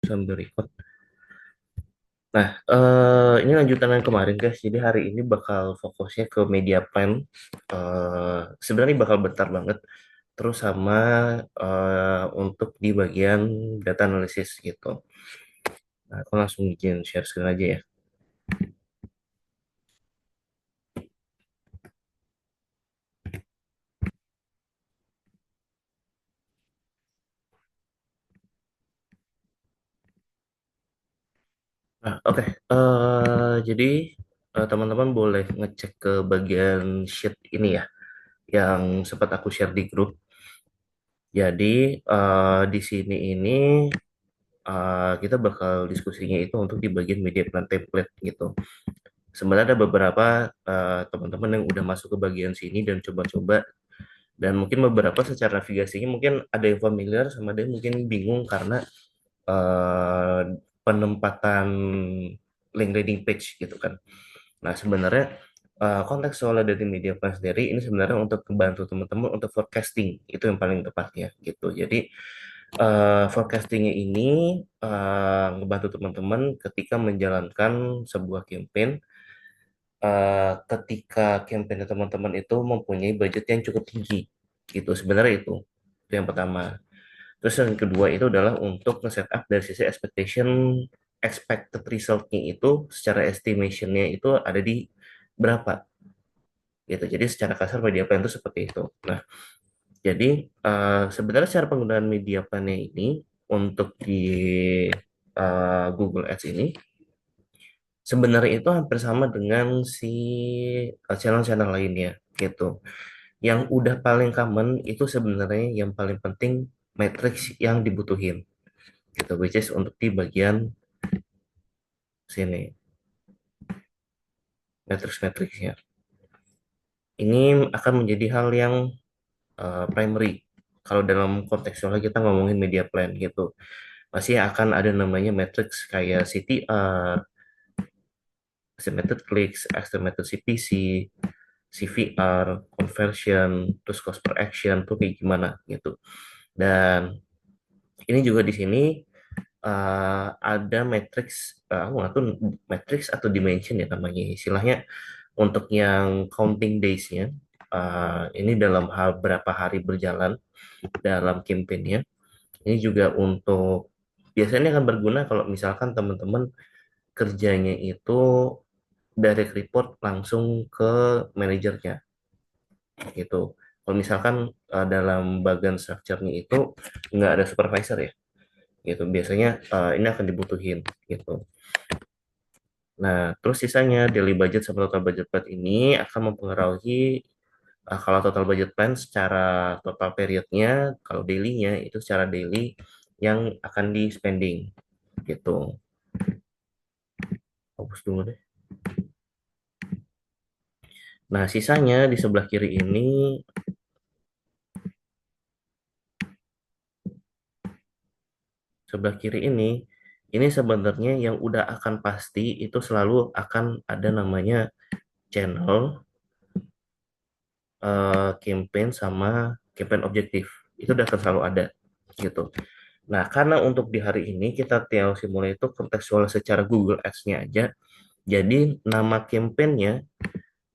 sambil record. Nah, ini lanjutan yang kemarin guys. Jadi hari ini bakal fokusnya ke media plan. Sebenarnya bakal bentar banget. Terus sama untuk di bagian data analisis gitu. Nah, aku langsung izin share screen aja ya. Nah, oke. Jadi teman-teman boleh ngecek ke bagian sheet ini ya, yang sempat aku share di grup. Jadi di sini ini kita bakal diskusinya itu untuk di bagian media plan template gitu. Sebenarnya ada beberapa teman-teman yang udah masuk ke bagian sini dan coba-coba, dan mungkin beberapa secara navigasinya mungkin ada yang familiar sama ada yang mungkin bingung karena eh, penempatan link landing page gitu kan. Nah, sebenarnya konteks soal dari media plan sendiri ini sebenarnya untuk membantu teman-teman untuk forecasting, itu yang paling tepatnya gitu. Jadi forecastingnya ini ngebantu teman-teman ketika menjalankan sebuah campaign, ketika campaign teman-teman itu mempunyai budget yang cukup tinggi gitu. Sebenarnya itu yang pertama. Terus yang kedua itu adalah untuk nge-setup dari sisi expected resultnya itu secara estimationnya itu ada di berapa gitu. Jadi secara kasar media plan itu seperti itu. Nah, jadi sebenarnya cara penggunaan media plan ini untuk di Google Ads ini sebenarnya itu hampir sama dengan si channel-channel lainnya gitu. Yang udah paling common itu sebenarnya yang paling penting matrix yang dibutuhin gitu, which is untuk di bagian sini, matrix-matrixnya. Ini akan menjadi hal yang primary. Kalau dalam kontekstualnya kita ngomongin media plan gitu, masih akan ada namanya matrix kayak CTR, estimated clicks, estimated CPC, CVR, conversion, terus cost per action tuh kayak gimana gitu. Dan ini juga di sini ada matrix, aku nggak tahu matrix atau dimension ya namanya istilahnya, untuk yang counting days-nya. Ini dalam hal berapa hari berjalan dalam campaign-nya. Ini juga untuk biasanya akan berguna kalau misalkan teman-teman kerjanya itu direct report langsung ke manajernya gitu. Kalau misalkan dalam bagian structure-nya itu nggak ada supervisor ya gitu. Biasanya ini akan dibutuhin gitu. Nah, terus sisanya daily budget sama total budget plan ini akan mempengaruhi kalau total budget plan secara total periodnya, kalau daily-nya itu secara daily yang akan di spending gitu. Fokus dulu deh. Nah, sisanya di sebelah kiri ini sebenarnya yang udah akan pasti itu selalu akan ada namanya channel, campaign sama campaign objektif. Itu udah akan selalu ada gitu. Nah, karena untuk di hari ini kita TLC mulai itu kontekstual secara Google Ads-nya aja. Jadi nama campaign-nya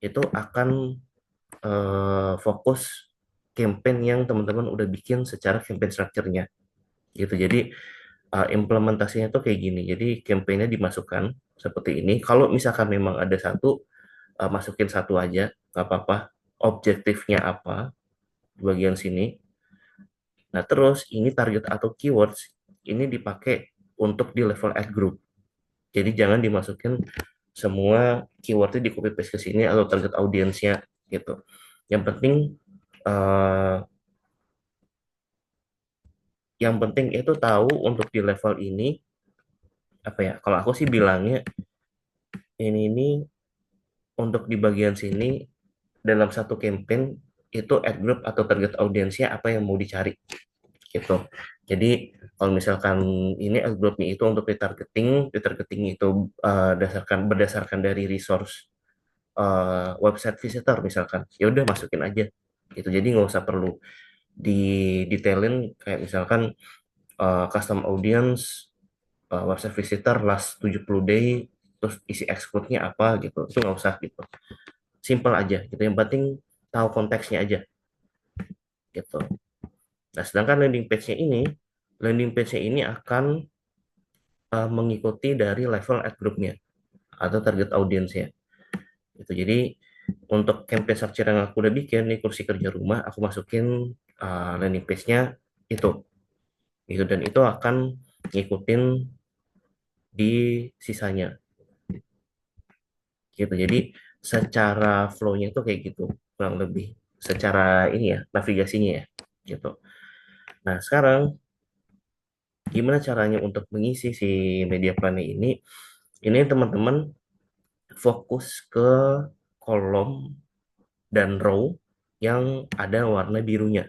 itu akan fokus campaign yang teman-teman udah bikin secara campaign structure-nya gitu. Jadi implementasinya tuh kayak gini. Jadi campaign-nya dimasukkan seperti ini. Kalau misalkan memang ada satu, masukin satu aja, nggak apa-apa. Objektifnya apa di bagian sini. Nah, terus ini target atau keywords ini dipakai untuk di level ad group. Jadi jangan dimasukin semua keywordnya di copy paste ke sini atau target audiensnya gitu. Yang penting eh, itu tahu untuk di level ini apa ya? Kalau aku sih bilangnya ini untuk di bagian sini dalam satu campaign itu ad group atau target audiensnya apa yang mau dicari gitu. Jadi kalau misalkan ini algoritma itu untuk retargeting itu berdasarkan dari resource website visitor misalkan, ya udah masukin aja gitu. Jadi nggak usah perlu di detailin kayak misalkan custom audience website visitor last 70 day, terus isi exclude-nya apa gitu. Itu nggak usah gitu. Simple aja gitu. Yang penting tahu konteksnya aja gitu. Nah, sedangkan landing page-nya ini akan mengikuti dari level ad group-nya atau target audience-nya. Gitu. Jadi untuk campaign structure yang aku udah bikin nih kursi kerja rumah, aku masukin landing page-nya itu. Gitu dan itu akan ngikutin di sisanya gitu. Jadi secara flow-nya itu kayak gitu kurang lebih. Secara ini ya, navigasinya ya gitu. Nah, sekarang gimana caranya untuk mengisi si media plan ini? Ini teman-teman fokus ke kolom dan row yang ada warna birunya.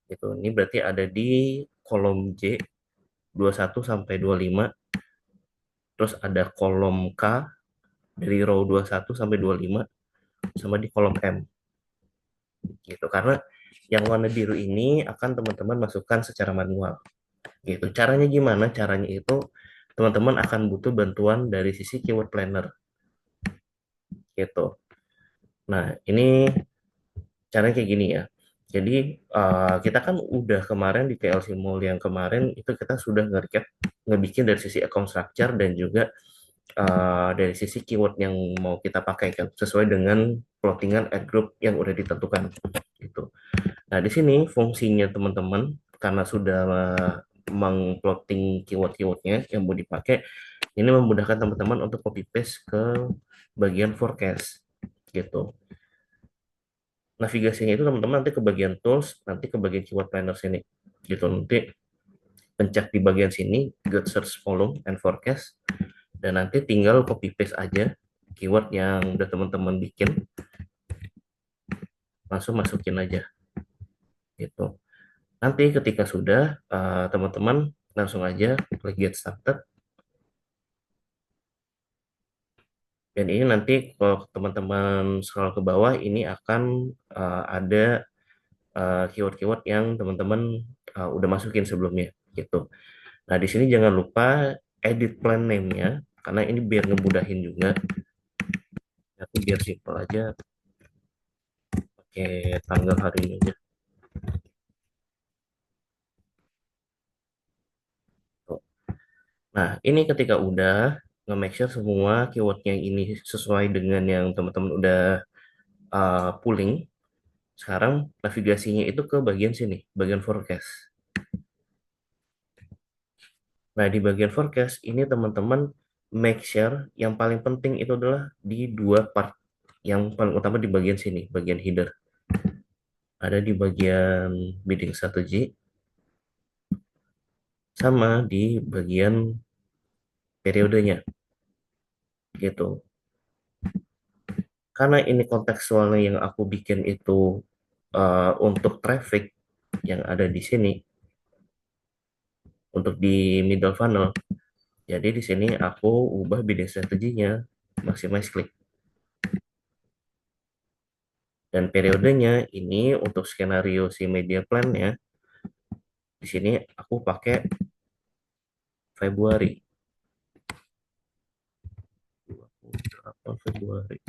Gitu. Ini berarti ada di kolom J 21 sampai 25, terus ada kolom K dari row 21 sampai 25, sama di kolom M gitu. Karena yang warna biru ini akan teman-teman masukkan secara manual gitu. Caranya gimana? Caranya itu teman-teman akan butuh bantuan dari sisi keyword planner gitu. Nah, ini caranya kayak gini ya. Jadi kita kan udah kemarin di PLC Mall yang kemarin itu kita sudah nge-recap, ngebikin dari sisi account structure dan juga dari sisi keyword yang mau kita pakai kan sesuai dengan plottingan ad group yang udah ditentukan gitu. Nah, di sini fungsinya teman-teman karena sudah mengplotting keyword-keywordnya yang mau dipakai, ini memudahkan teman-teman untuk copy paste ke bagian forecast gitu. Navigasinya itu teman-teman nanti ke bagian tools, nanti ke bagian keyword planner sini gitu. Nanti pencet di bagian sini get search volume and forecast dan nanti tinggal copy paste aja keyword yang udah teman-teman bikin, langsung masukin aja gitu. Nanti ketika sudah teman-teman langsung aja klik get started. Dan ini nanti kalau teman-teman scroll ke bawah ini akan ada keyword-keyword yang teman-teman udah masukin sebelumnya gitu. Nah, di sini jangan lupa edit plan name-nya karena ini biar ngemudahin juga. Aku biar simple aja pakai tanggal hari ini aja. Tuh. Nah, ini ketika udah nge-make sure semua keywordnya ini sesuai dengan yang teman-teman udah pooling, sekarang navigasinya itu ke bagian sini, bagian forecast. Nah, di bagian forecast ini teman-teman make sure yang paling penting itu adalah di dua part. Yang paling utama di bagian sini, bagian header. Ada di bagian bidding strategy sama di bagian periodenya gitu. Karena ini kontekstualnya yang aku bikin itu untuk traffic yang ada di sini untuk di middle funnel. Jadi di sini aku ubah bidding strateginya maximize click. Dan periodenya ini untuk skenario si media plan-nya di sini aku pakai Februari. 28 Februari.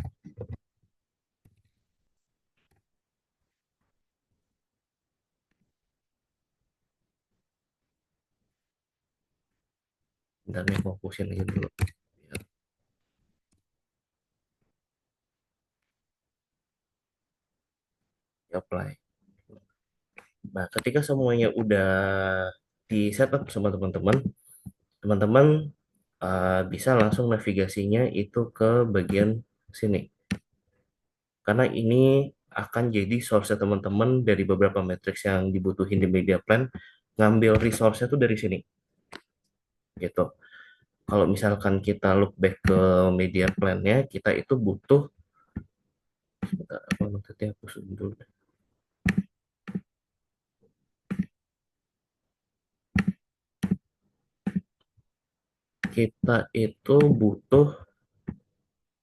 Bentar nih, aku fokusin aja dulu. Ya, di apply. Nah, ketika semuanya udah di setup sama teman-teman, teman-teman bisa langsung navigasinya itu ke bagian sini. Karena ini akan jadi source teman-teman dari beberapa matriks yang dibutuhin di media plan, ngambil resource-nya tuh dari sini. Gitu. Kalau misalkan kita look back ke media plan-nya, kita itu butuh, sebentar, apa maksudnya aku dulu. Kita itu butuh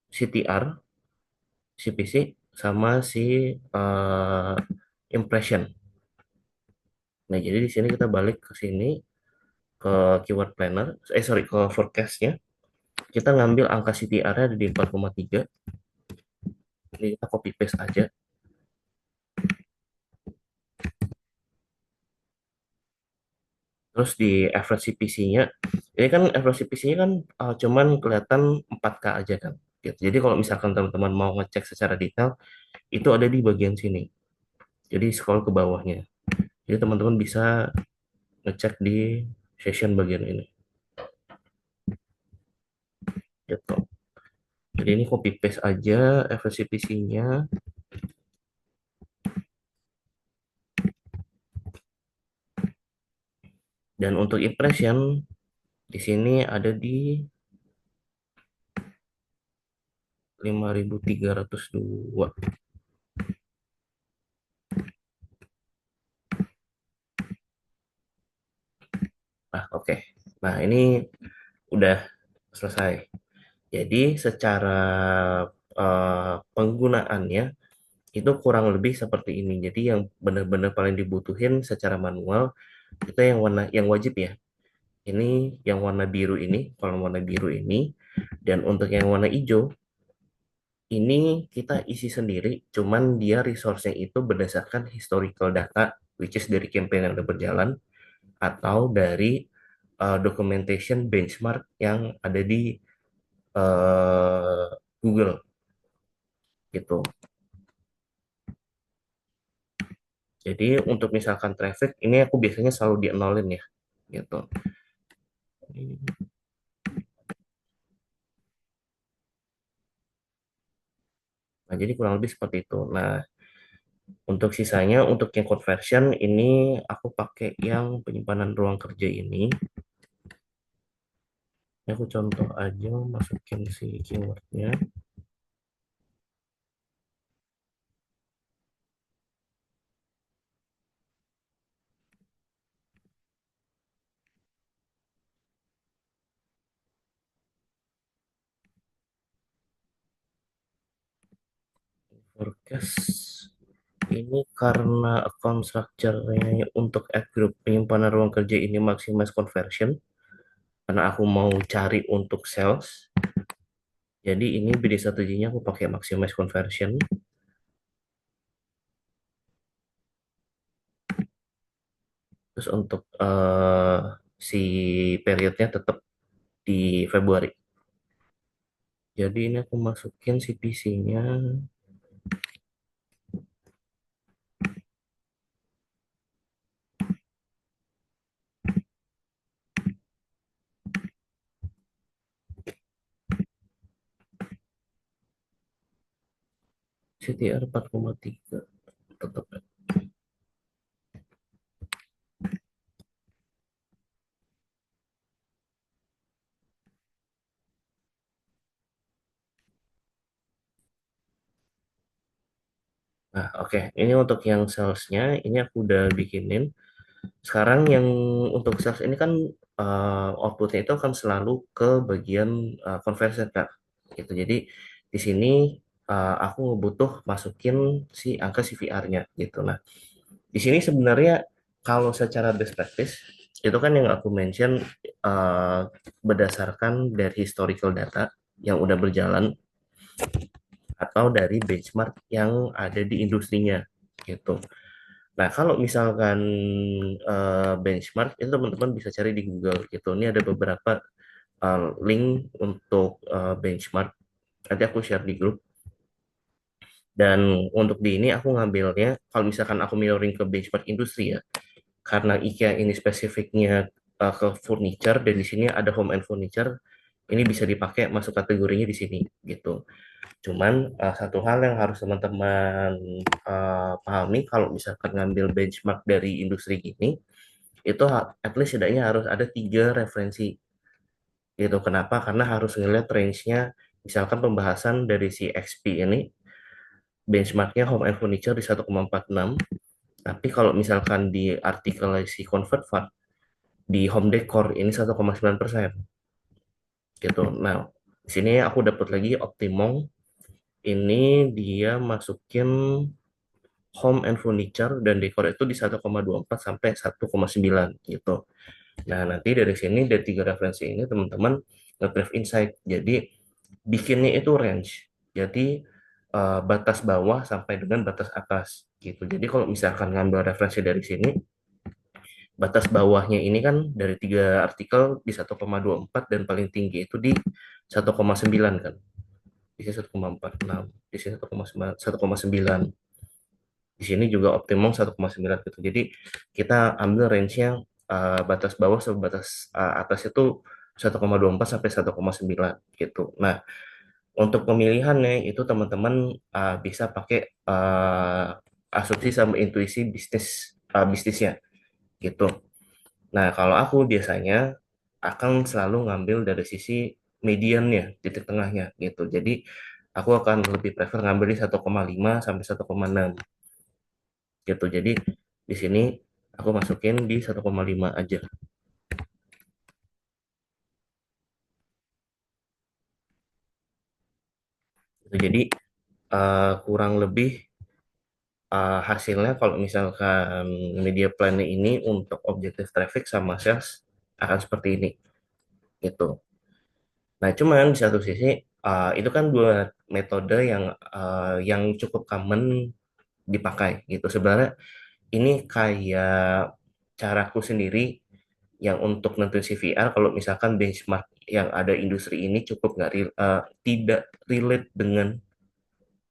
CTR, CPC, sama si impression. Nah, jadi di sini kita balik ke sini, ke keyword planner, sorry, ke forecastnya, kita ngambil angka CTR-nya di 4,3. Ini kita copy paste aja. Terus di average CPC-nya, ini kan average CPC-nya kan cuman kelihatan 4K aja kan. Gitu. Jadi kalau misalkan teman-teman mau ngecek secara detail, itu ada di bagian sini. Jadi scroll ke bawahnya. Jadi teman-teman bisa ngecek di session bagian ini. Gitu. Jadi ini copy paste aja average CPC-nya. Dan untuk impression, di sini ada di 5.302. Nah, oke. Nah, ini udah selesai. Jadi secara penggunaannya itu kurang lebih seperti ini. Jadi yang benar-benar paling dibutuhin secara manual itu yang warna yang wajib ya. Ini yang warna biru ini, kolom warna biru ini, dan untuk yang warna hijau ini kita isi sendiri. Cuman dia resource-nya itu berdasarkan historical data, which is dari campaign yang udah berjalan atau dari documentation benchmark yang ada di Google gitu. Jadi untuk misalkan traffic ini aku biasanya selalu di nolin ya gitu. Nah, jadi kurang lebih seperti itu. Nah, untuk sisanya untuk yang conversion ini aku pakai yang penyimpanan ruang kerja ini. Ini aku contoh aja masukin si keywordnya. Forecast ini karena account structure-nya untuk add group penyimpanan ruang kerja ini maximize conversion karena aku mau cari untuk sales. Jadi ini BD strateginya aku pakai maximize conversion. Terus untuk si periodnya tetap di Februari. Jadi ini aku masukin CPC-nya CTR 4,3 tetap. Nah, oke. Ini untuk yang salesnya, ini aku udah bikinin. Sekarang yang untuk sales ini kan outputnya itu akan selalu ke bagian conversion Kak. Gitu. Jadi di sini aku butuh masukin si angka CVR-nya gitu. Nah, di sini sebenarnya kalau secara best practice itu kan yang aku mention uh, berdasarkan dari historical data yang udah berjalan atau dari benchmark yang ada di industrinya gitu. Nah, kalau misalkan benchmark itu teman-teman bisa cari di Google gitu. Ini ada beberapa link untuk benchmark. Nanti aku share di grup. Dan untuk di ini aku ngambilnya, kalau misalkan aku mirroring ke benchmark industri ya, karena IKEA ini spesifiknya ke furniture dan di sini ada home and furniture, ini bisa dipakai masuk kategorinya di sini gitu. Cuman satu hal yang harus teman-teman pahami kalau misalkan ngambil benchmark dari industri gini, itu at least setidaknya harus ada 3 referensi gitu. Kenapa? Karena harus ngeliat range-nya, misalkan pembahasan dari si XP ini, benchmarknya home and furniture di 1,46, tapi kalau misalkan di artikel si ConvertFat, di home decor ini 1,9% gitu. Nah, di sini aku dapat lagi Optimum, ini dia masukin home and furniture dan decor itu di 1,24 sampai 1,9 gitu. Nah, nanti dari sini, dari tiga referensi ini, teman-teman nge-grab insight. Jadi, bikinnya itu range. Jadi, batas bawah sampai dengan batas atas. Gitu. Jadi, kalau misalkan ngambil referensi dari sini, batas bawahnya ini kan dari tiga artikel di 1,24 dan paling tinggi itu di 1,9 kan. Di sini 1,46, di sini 1,9, 1,9. Di sini juga optimum 1,9 gitu. Jadi kita ambil range-nya batas bawah sampai batas atas itu 1,24 sampai 1,9 gitu. Nah, untuk pemilihannya itu teman-teman bisa pakai asumsi sama intuisi bisnisnya gitu. Nah, kalau aku biasanya akan selalu ngambil dari sisi mediannya, titik tengahnya gitu. Jadi aku akan lebih prefer ngambil di 1,5 sampai 1,6 gitu. Jadi di sini aku masukin di 1,5 aja. Gitu. Jadi kurang lebih hasilnya kalau misalkan media plan ini untuk objektif traffic sama sales akan seperti ini gitu. Nah, cuman di satu sisi itu kan dua metode yang cukup common dipakai gitu. Sebenarnya ini kayak caraku sendiri yang untuk nentuin CVR kalau misalkan benchmark yang ada industri ini cukup tidak relate dengan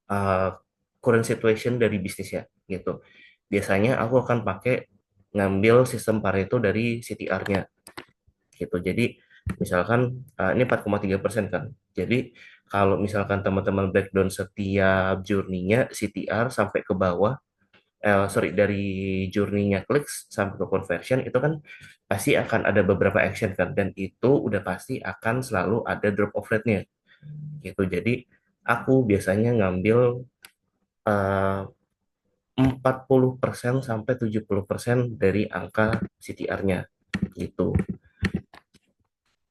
uh, current situation dari bisnisnya gitu. Biasanya aku akan pakai ngambil sistem Pareto dari CTR-nya gitu. Jadi misalkan ini 4,3% kan. Jadi kalau misalkan teman-teman breakdown setiap journey-nya CTR sampai ke bawah, sorry, dari journey-nya clicks sampai ke conversion itu kan pasti akan ada beberapa action kan, dan itu udah pasti akan selalu ada drop off rate-nya gitu. Jadi aku biasanya ngambil eh, 40% sampai 70% dari angka CTR-nya gitu.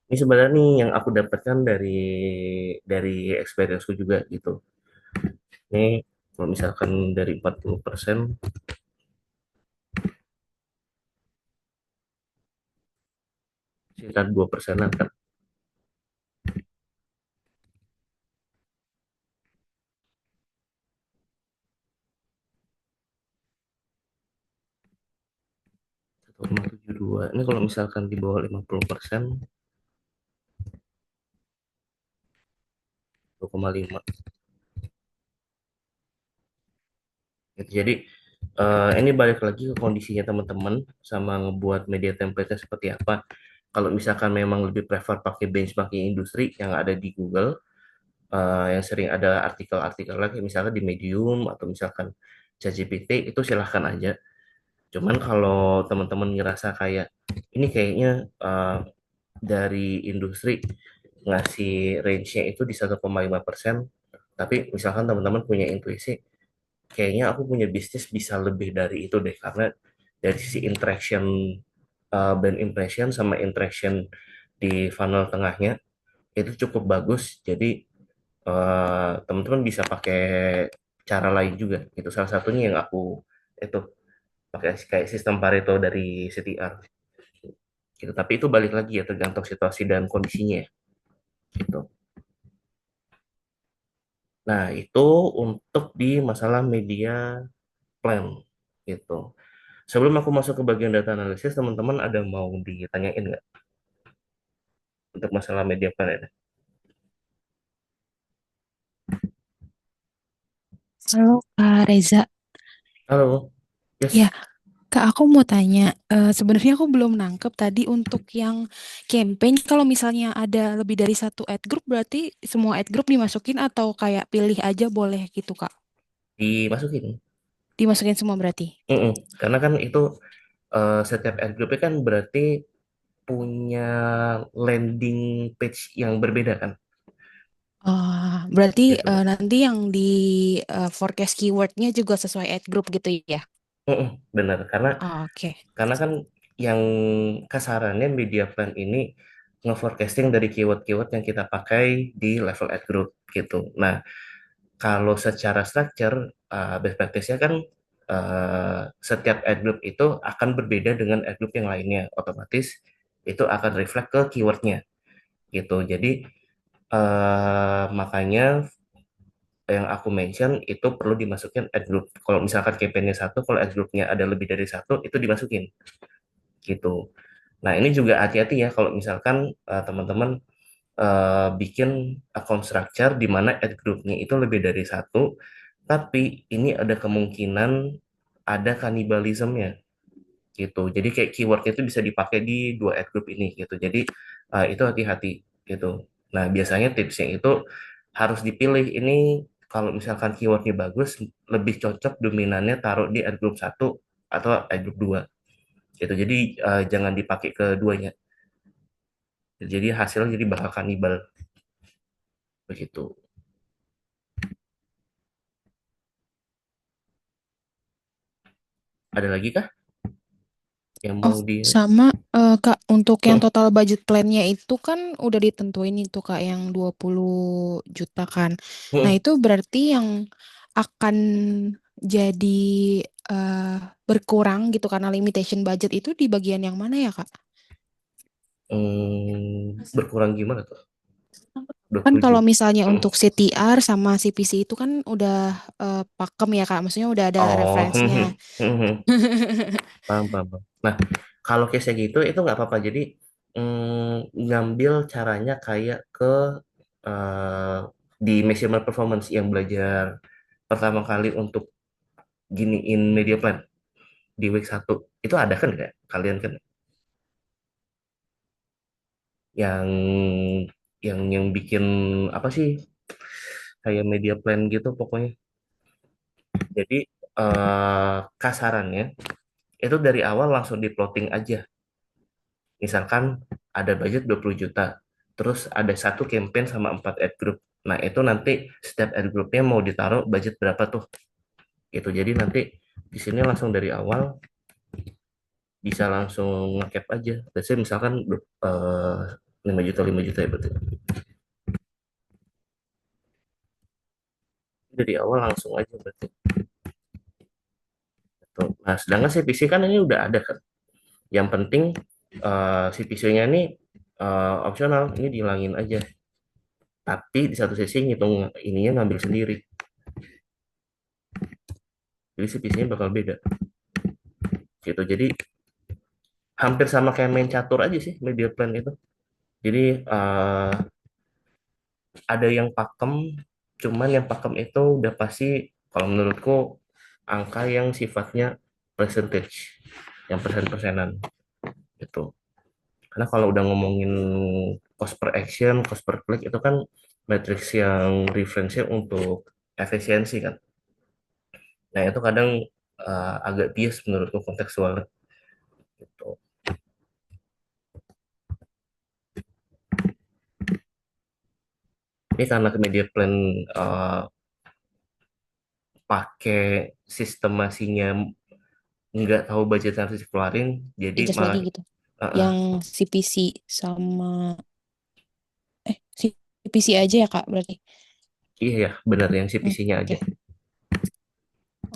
Ini sebenarnya nih yang aku dapatkan dari experience-ku juga gitu. Ini kalau misalkan dari 40% sekitar 2%-an kan. 1,72. Ini kalau misalkan di bawah 50%, 2,5. Gitu. Jadi ini balik lagi ke kondisinya teman-teman sama ngebuat media template-nya seperti apa. Kalau misalkan memang lebih prefer pakai benchmarking industri yang ada di Google, yang sering ada artikel-artikel lagi, misalkan di Medium atau misalkan ChatGPT, itu silahkan aja. Cuman kalau teman-teman ngerasa kayak ini kayaknya dari industri ngasih range-nya itu di 1,5%, tapi misalkan teman-teman punya intuisi, kayaknya aku punya bisnis bisa lebih dari itu deh, karena dari sisi interaction brand impression sama interaction di funnel tengahnya itu cukup bagus. Jadi teman-teman bisa pakai cara lain juga. Itu salah satunya yang aku itu pakai kayak sistem Pareto dari CTR gitu. Tapi itu balik lagi ya tergantung situasi dan kondisinya ya, gitu. Nah, itu untuk di masalah media plan gitu. Sebelum aku masuk ke bagian data analisis, teman-teman ada mau ditanyain nggak untuk masalah media plan ini? Halo Kak Reza, Halo, ya yes. Kak aku mau tanya, sebenarnya aku belum nangkep tadi untuk yang campaign, kalau misalnya ada lebih dari satu ad group berarti semua ad group dimasukin atau kayak pilih aja boleh gitu Kak? Dimasukin. Dimasukin semua berarti? Mm-mm. Karena kan itu setiap ad group kan berarti punya landing page yang berbeda kan, Berarti gitu. nanti yang di forecast keywordnya juga sesuai ad group gitu ya? Mm-mm, benar, karena Oh, oke. kan yang kasarannya media plan ini nge-forecasting dari keyword-keyword yang kita pakai di level ad group gitu. Nah, kalau secara structure, best practice-nya kan setiap ad group itu akan berbeda dengan ad group yang lainnya. Otomatis itu akan reflect ke keywordnya gitu. Jadi makanya yang aku mention itu perlu dimasukin ad group. Kalau misalkan campaignnya satu, kalau ad groupnya ada lebih dari satu, itu dimasukin gitu. Nah, ini juga hati-hati ya kalau misalkan teman-teman bikin account structure di mana ad groupnya itu lebih dari satu, tapi ini ada kemungkinan ada kanibalismnya gitu. Jadi kayak keywordnya itu bisa dipakai di dua ad group ini gitu. Jadi itu hati-hati gitu. Nah, biasanya tipsnya itu harus dipilih ini kalau misalkan keywordnya bagus, lebih cocok dominannya taruh di ad group satu atau ad group dua gitu. Jadi jangan dipakai keduanya. Jadi hasilnya jadi bakal kanibal begitu. Ada lagi kah yang Oh, mau di. sama Kak, untuk yang total budget plan-nya itu kan udah ditentuin itu Kak yang 20 juta kan. Nah, itu berarti yang akan jadi eh, berkurang gitu karena limitation budget itu di bagian yang mana ya Kak? Berkurang gimana tuh? Kan 20 kalau juta. misalnya untuk CTR sama CPC itu kan udah pakem ya Kak, maksudnya udah ada Oh, referensinya. paham, paham, paham. Nah, kalau case gitu itu nggak apa-apa. Jadi ngambil caranya kayak ke eh, di measurement performance yang belajar pertama kali untuk giniin media plan di week satu itu ada kan nggak? Kalian kan yang yang bikin apa sih kayak media plan gitu pokoknya. Jadi kasarannya itu dari awal langsung di plotting aja. Misalkan ada budget 20 juta, terus ada satu campaign sama 4 ad group. Nah, itu nanti setiap ad groupnya mau ditaruh budget berapa tuh. Gitu. Jadi nanti di sini langsung dari awal bisa langsung ngecap aja. Biasanya misalkan 5 juta 5 juta ya berarti. Dari awal langsung aja berarti. Tuh. Nah, sedangkan CPC kan ini udah ada kan. Yang penting CPC-nya ini opsional, ini dihilangin aja. Tapi di satu sisi ngitung ininya ngambil sendiri. Jadi CPC-nya bakal beda. Gitu. Jadi hampir sama kayak main catur aja sih media plan itu. Jadi ada yang pakem, cuman yang pakem itu udah pasti kalau menurutku angka yang sifatnya percentage, yang persen-persenan gitu. Karena kalau udah ngomongin cost per action, cost per click itu kan matriks yang referensi untuk efisiensi kan. Nah itu kadang agak bias menurutku kontekstual gitu. Ini karena ke media plan uh, pakai sistemasinya nggak tahu budget yang harus dikeluarin, jadi Adjust malah lagi gitu. uh, uh, Yang CPC sama CPC aja ya Kak berarti. iya ya benar yang Hmm, CPC-nya aja. oke.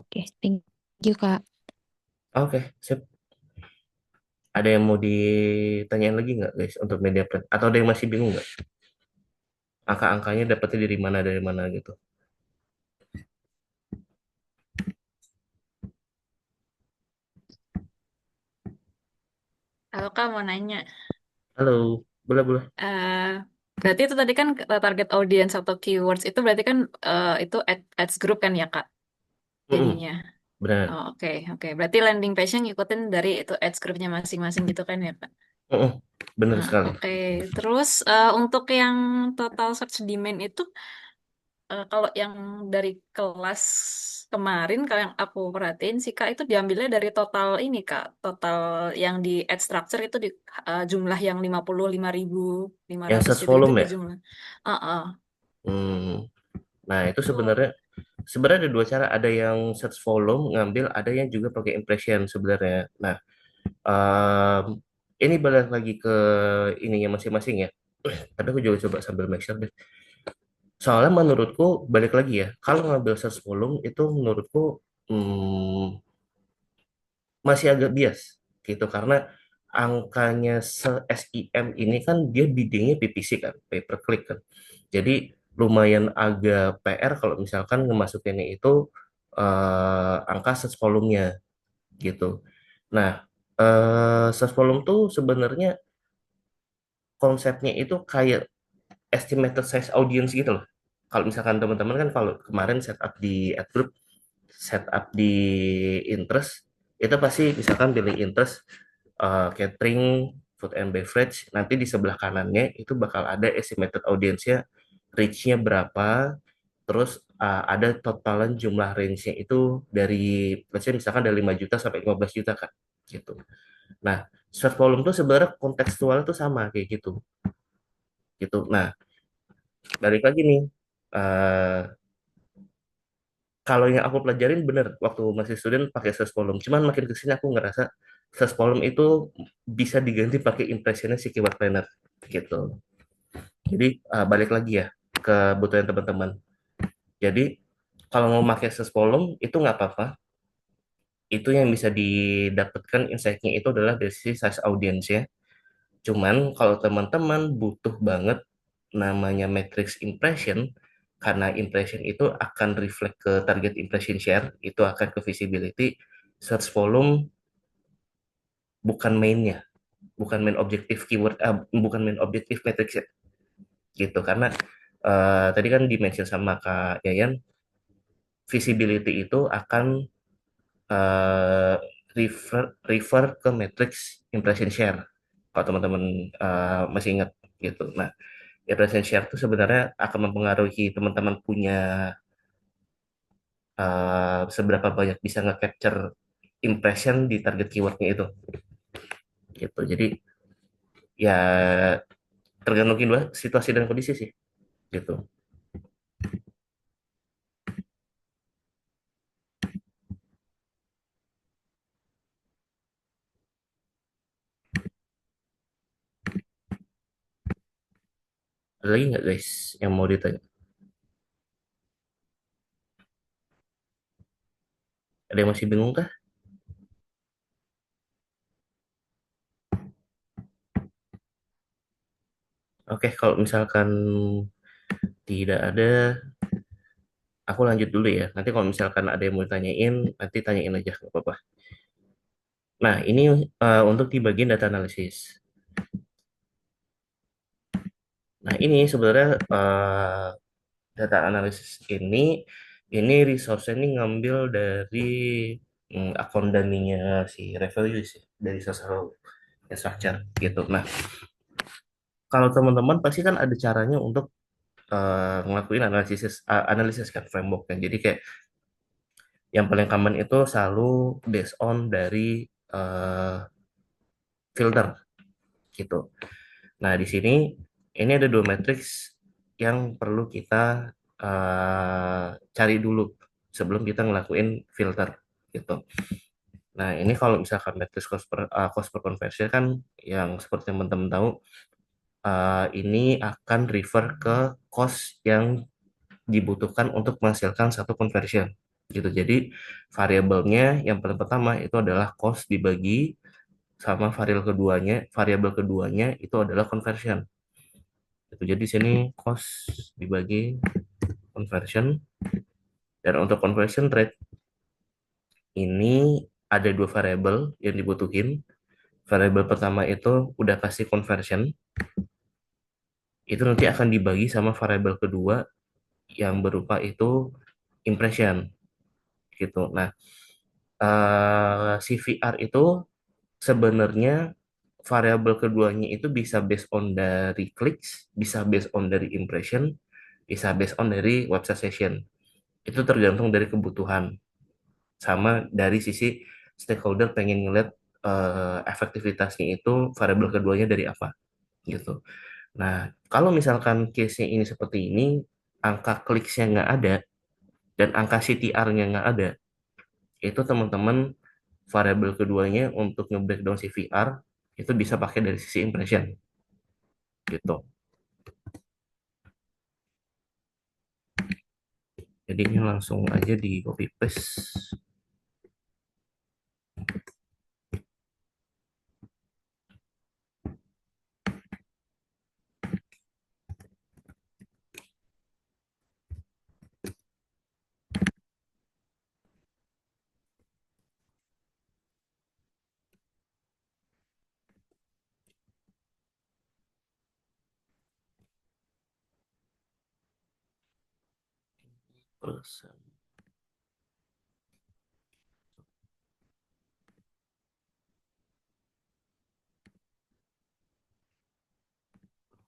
Oke, thank you Kak. Oke, sip. Ada yang mau ditanyain lagi nggak guys untuk media plan? Atau ada yang masih bingung nggak? Angka-angkanya dapetnya dari mana gitu. Kalau Kak mau nanya, Halo, boleh boleh. eh berarti itu tadi kan target audience atau keywords itu berarti kan itu ads group kan ya Kak Mm-mm, jadinya. benar. Oh, oke oke. Berarti landing page-nya ngikutin dari itu ads groupnya masing-masing gitu kan ya Kak? Mm-mm, benar Ah, sekali. oke. Terus untuk yang total search demand itu kalau yang dari kelas kemarin kalau yang aku perhatiin sih Kak itu diambilnya dari total ini Kak, total yang di ad structure itu di jumlah yang 55.500 Yang search itu volume di ya. jumlah. Ah, ah. Hmm, nah itu Itu sebenarnya ada dua cara. Ada yang search volume ngambil, ada yang juga pakai impression sebenarnya. Nah, em, ini balik lagi ke ininya masing-masing ya. Tapi aku juga coba sambil make sure deh. Soalnya menurutku balik lagi ya, kalau ngambil search volume itu menurutku masih agak bias gitu karena angkanya se-SIM ini kan dia biddingnya PPC kan, pay per click kan. Jadi lumayan agak PR kalau misalkan ngemasukinnya itu angka search volume-nya gitu. Nah, search volume tuh sebenarnya konsepnya itu kayak estimated size audience gitu loh. Kalau misalkan teman-teman kan kalau kemarin setup di ad group, setup di interest, itu pasti misalkan pilih interest catering, food and beverage, nanti di sebelah kanannya itu bakal ada estimated audience-nya, reach-nya berapa, terus ada totalan jumlah range-nya itu dari, let's say misalkan dari 5 juta sampai 15 juta kan, gitu. Nah, search volume tuh sebenarnya kontekstual tuh sama kayak gitu, gitu. Nah, balik lagi nih, eh, kalau yang aku pelajarin bener waktu masih student pakai search volume. Cuman makin ke sini aku ngerasa search volume itu bisa diganti pakai impressionnya si keyword planner gitu. Jadi balik lagi ya ke kebutuhan teman-teman. Jadi kalau mau pakai search volume itu nggak apa-apa. Itu yang bisa didapatkan insight-nya itu adalah dari sisi size audience ya. Cuman kalau teman-teman butuh banget namanya matrix impression, karena impression itu akan reflect ke target impression share, itu akan ke visibility, search volume bukan mainnya, bukan main objektif keyword, bukan main objektif matrix ya, gitu. Karena tadi kan dimention sama Kak Yayan, visibility itu akan eh, refer ke matrix impression share. Kalau teman-teman masih ingat gitu. Nah, impression share itu sebenarnya akan mempengaruhi teman-teman punya seberapa banyak bisa nge-capture impression di target keywordnya itu gitu. Jadi ya tergantung dua situasi dan kondisi sih gitu. Ada lagi nggak guys yang mau ditanya? Ada yang masih bingung kah? Oke, kalau misalkan tidak ada, aku lanjut dulu ya. Nanti kalau misalkan ada yang mau ditanyain, nanti tanyain aja, nggak apa-apa. Nah, ini untuk di bagian data analisis. Nah, ini sebenarnya data analisis ini resource ini ngambil dari akun daninya si Revenue sih, dari social structure gitu. Nah, kalau teman-teman pasti kan ada caranya untuk ngelakuin analisis kan frameworknya. Jadi kayak yang paling common itu selalu based on dari eh, filter gitu. Nah, di sini ini ada dua matriks yang perlu kita cari dulu sebelum kita ngelakuin filter gitu. Nah, ini kalau misalkan matriks cost per conversion kan yang seperti teman-teman tahu ini akan refer ke cost yang dibutuhkan untuk menghasilkan satu conversion gitu. Jadi variabelnya yang paling pertama itu adalah cost dibagi sama variabel keduanya itu adalah conversion. Itu jadi sini cost dibagi conversion, dan untuk conversion rate ini ada dua variabel yang dibutuhin. Variabel pertama itu udah pasti conversion, itu nanti akan dibagi sama variabel kedua yang berupa itu impression gitu. Nah, CVR itu sebenarnya variabel keduanya itu bisa based on dari clicks, bisa based on dari impression, bisa based on dari website session. Itu tergantung dari kebutuhan sama dari sisi stakeholder pengen ngeliat efektivitasnya itu variabel keduanya dari apa gitu. Nah, kalau misalkan case-nya ini seperti ini, angka kliksnya nggak ada dan angka CTR-nya nggak ada, itu teman-teman variabel keduanya untuk nge-breakdown CVR itu bisa pakai dari sisi impression gitu. Jadi ini langsung aja di copy paste. persen.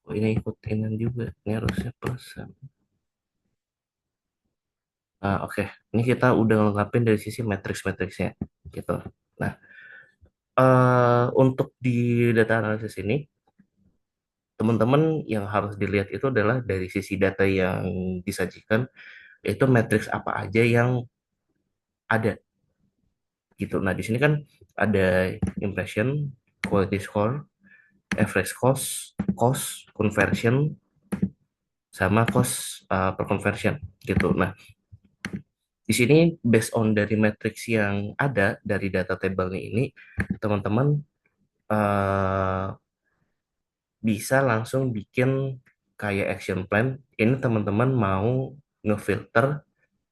Oh, ini ikutin juga. Ini harusnya persen. Nah, oke. Ini kita udah lengkapin dari sisi matriks-matriksnya, gitu. Nah, untuk di data analisis ini, teman-teman yang harus dilihat itu adalah dari sisi data yang disajikan, itu matriks apa aja yang ada, gitu. Nah, di sini kan ada impression, quality score, average cost, cost, conversion, sama cost per conversion, gitu. Nah, di sini based on dari matriks yang ada dari data tabelnya ini, teman-teman eh, bisa langsung bikin kayak action plan. Ini teman-teman mau ngefilter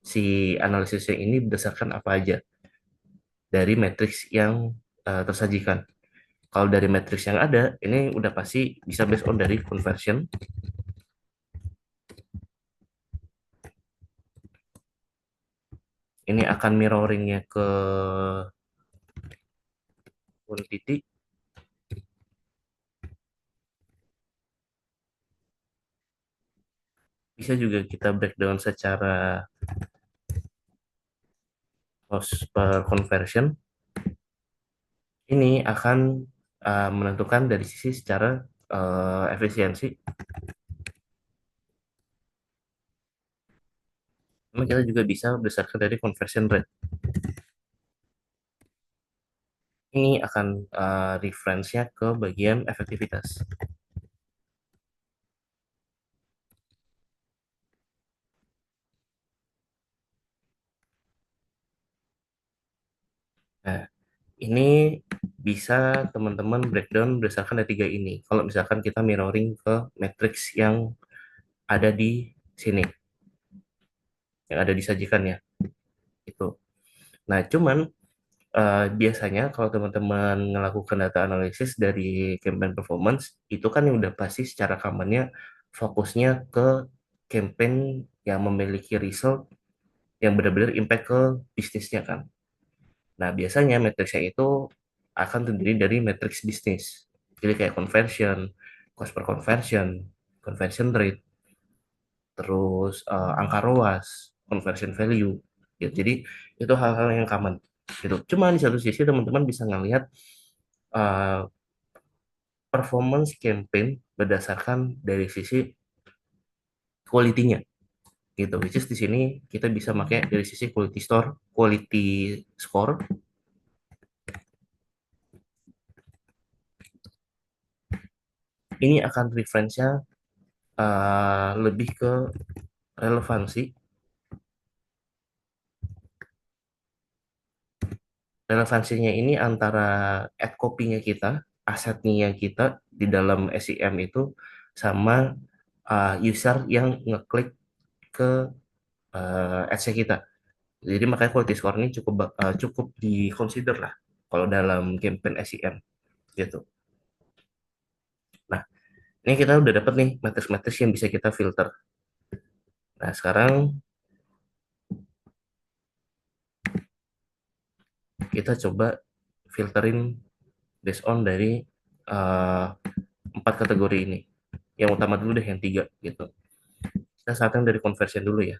si analisisnya ini berdasarkan apa aja dari matriks yang tersajikan. Kalau dari matriks yang ada, ini udah pasti bisa based on dari conversion. Ini akan mirroringnya ke quantity. Bisa juga kita breakdown secara cost per conversion. Ini akan menentukan dari sisi secara efisiensi. Namun kita juga bisa berdasarkan dari conversion rate. Ini akan reference-nya ke bagian efektivitas. Nah, ini bisa teman-teman breakdown berdasarkan dari tiga ini. Kalau misalkan kita mirroring ke matrix yang ada di sini, yang ada disajikan ya, itu. Nah, cuman biasanya kalau teman-teman melakukan data analisis dari campaign performance, itu kan yang udah pasti secara common-nya fokusnya ke campaign yang memiliki result yang benar-benar impact ke bisnisnya kan. Nah, biasanya matriksnya itu akan terdiri dari matriks bisnis. Jadi kayak conversion, cost per conversion, conversion rate, terus angka ROAS, conversion value. Ya, jadi itu hal-hal yang common gitu. Cuma di satu sisi teman-teman bisa ngelihat uh, performance campaign berdasarkan dari sisi quality-nya gitu. Which is di sini kita bisa pakai dari sisi quality score. Ini akan reference-nya lebih ke relevansi. Relevansinya ini antara ad copy-nya kita, asetnya kita di dalam SEM itu sama user yang ngeklik ke ads-nya kita. Jadi makanya quality score ini cukup di-consider lah kalau dalam campaign SEM gitu. Nah, ini kita udah dapat nih matriks-matriks yang bisa kita filter. Nah, sekarang kita coba filterin based on dari uh, 4 kategori ini. Yang utama dulu deh, yang 3 gitu. Kita starting dari conversion dulu ya.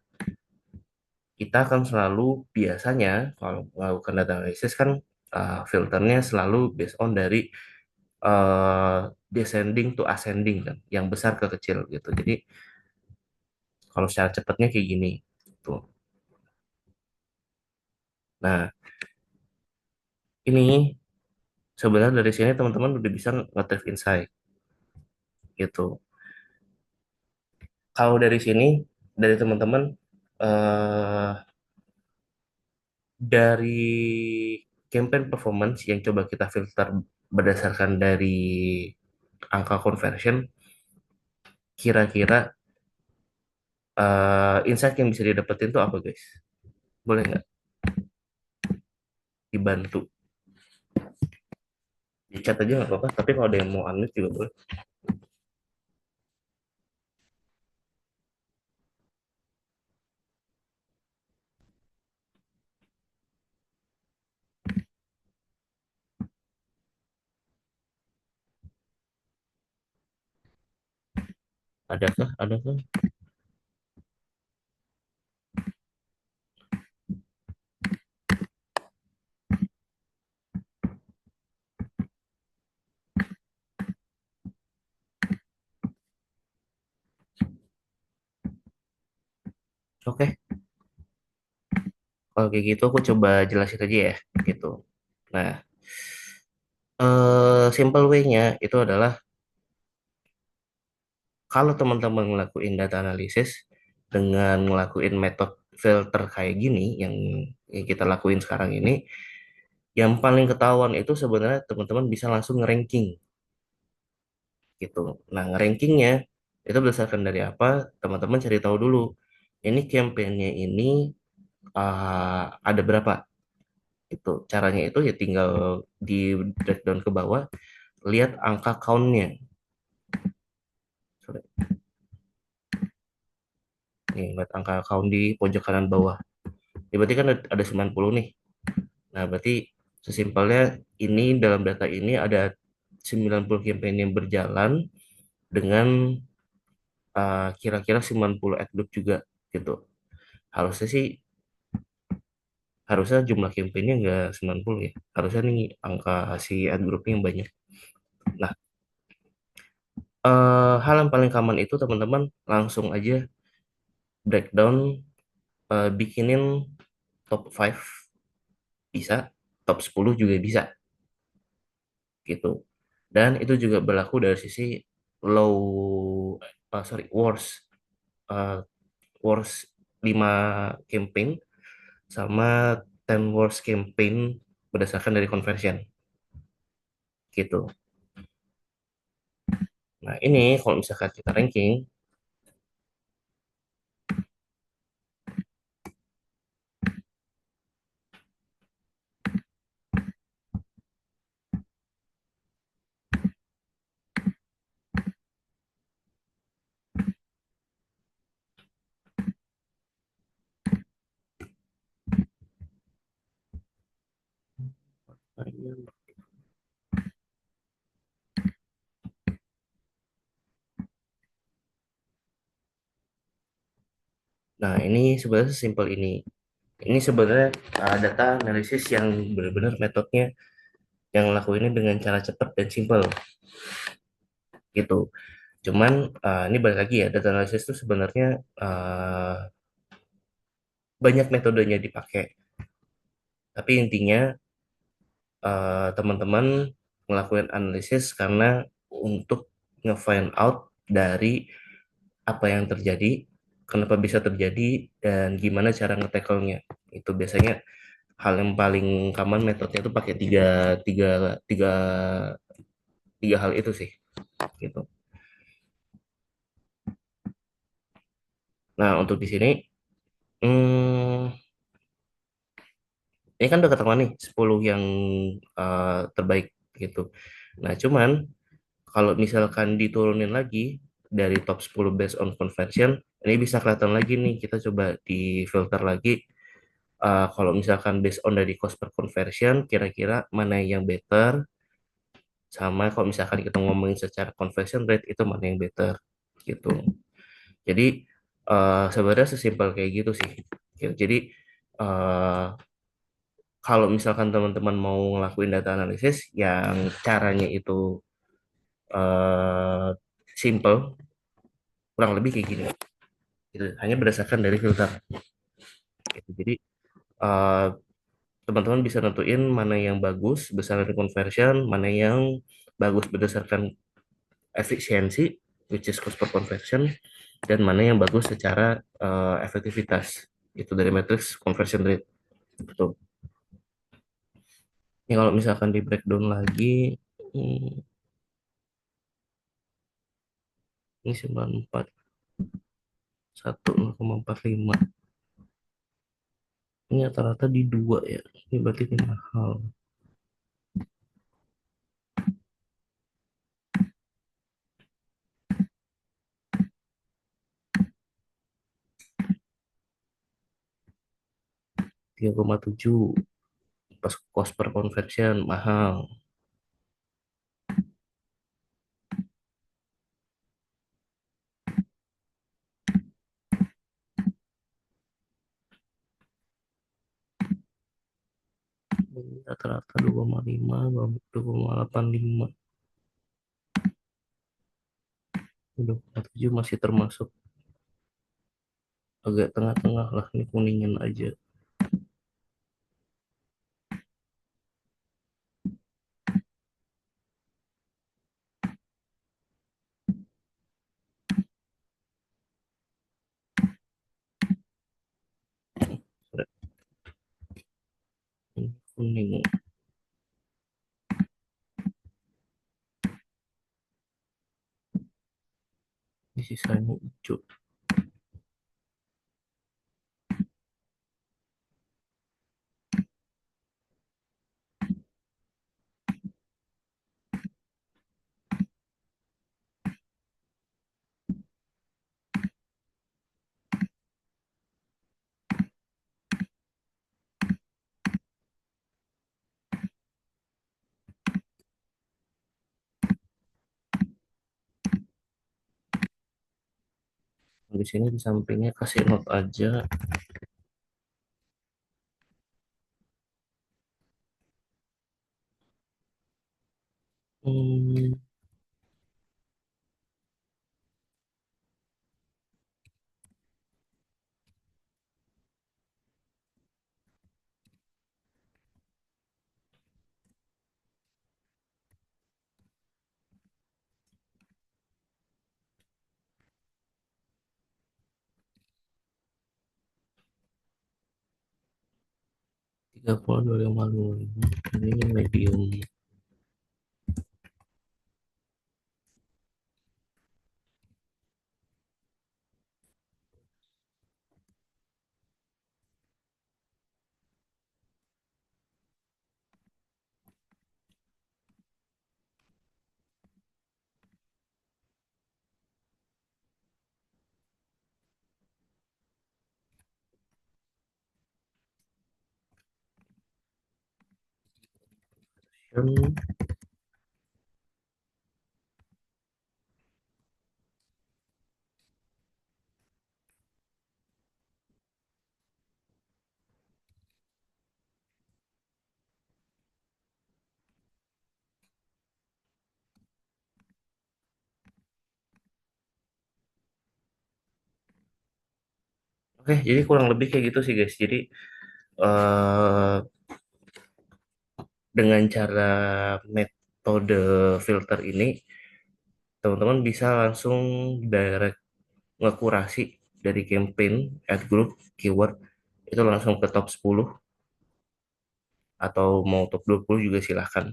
Kita akan selalu biasanya kalau melakukan data analysis kan filternya selalu based on dari descending to ascending kan, yang besar ke kecil gitu. Jadi kalau secara cepatnya kayak gini tuh. Nah, ini sebenarnya dari sini teman-teman udah bisa nge-drive insight gitu. Kalau dari sini dari teman-teman eh, dari campaign performance yang coba kita filter berdasarkan dari angka conversion, kira-kira insight yang bisa didapetin itu apa guys? Boleh nggak dibantu? Di chat aja nggak apa-apa, tapi kalau ada yang mau unmute juga boleh. Adakah? Adakah? Oke, kalau kayak gitu aku coba jelasin aja ya, gitu. Nah, simple way-nya itu adalah kalau teman-teman ngelakuin data analisis dengan ngelakuin metode filter kayak gini yang kita lakuin sekarang ini, yang paling ketahuan itu sebenarnya teman-teman bisa langsung nge-ranking gitu. Nah, nge-rankingnya itu berdasarkan dari apa? Teman-teman cari tahu dulu. Ini campaign-nya ini ada berapa? Itu caranya itu ya tinggal di breakdown ke bawah, lihat angka count-nya. Sorry. Nih, lihat angka count di pojok kanan bawah. Ya, berarti kan ada 90 nih. Nah, berarti sesimpelnya ini dalam data ini ada 90 campaign yang berjalan dengan kira-kira 90 ad group juga gitu. Harusnya sih harusnya jumlah campaignnya nggak 90 ya. Harusnya nih angka si ad groupnya yang banyak. Nah, hal yang paling common itu teman-teman langsung aja breakdown, bikinin top 5 bisa, top 10 juga bisa gitu. Dan itu juga berlaku dari sisi low, worst, uh, worst 5 campaign sama 10 worst campaign berdasarkan dari conversion gitu. Nah, ini kalau misalkan kita ranking, nah ini sebenarnya simpel ini. Ini sebenarnya data analisis yang benar-benar metodenya yang lakuinnya dengan cara cepat dan simpel gitu. Cuman ini balik lagi ya, data analisis itu sebenarnya uh, banyak metodenya dipakai. Tapi intinya teman-teman ngelakuin analisis karena untuk nge-find out dari apa yang terjadi, kenapa bisa terjadi, dan gimana cara nge-tackle-nya. Itu biasanya hal yang paling common metodenya itu pakai tiga, tiga, tiga, tiga hal itu sih gitu. Nah, untuk di sini ini kan udah ketahuan nih 10 yang terbaik gitu. Nah, cuman kalau misalkan diturunin lagi dari top 10 based on conversion, ini bisa kelihatan lagi nih. Kita coba di filter lagi. Kalau misalkan based on dari cost per conversion, kira-kira mana yang better, sama kalau misalkan kita ngomongin secara conversion rate itu mana yang better gitu. Jadi sebenarnya sesimpel kayak gitu sih. Jadi eh, kalau misalkan teman-teman mau ngelakuin data analisis yang caranya itu eh, simple, kurang lebih kayak gini. Gitu. Hanya berdasarkan dari filter. Gitu. Jadi eh, teman-teman bisa nentuin mana yang bagus berdasarkan conversion, mana yang bagus berdasarkan efisiensi, which is cost per conversion, dan mana yang bagus secara efektivitas. Itu dari matriks conversion rate. Betul. Ini kalau misalkan di breakdown lagi, hmm, ini 94, 1,45. Ini rata-rata di 2 ya. Ini berarti ini mahal. 3,7 pas cost per conversion mahal. rata-rata 2,5, 2,85. 2,7 masih termasuk agak tengah-tengah lah, ini kuningan aja. Ini kuning. Ini sisanya hijau. Di sini di sampingnya kasih note aja. Hmm, 30,255. Ini medium. Oke, jadi kurang lebih kayak gitu sih guys. Jadi eh, dengan cara metode filter ini, teman-teman bisa langsung direct ngekurasi dari campaign, ad group, keyword, itu langsung ke top 10 atau mau top 20 juga silahkan.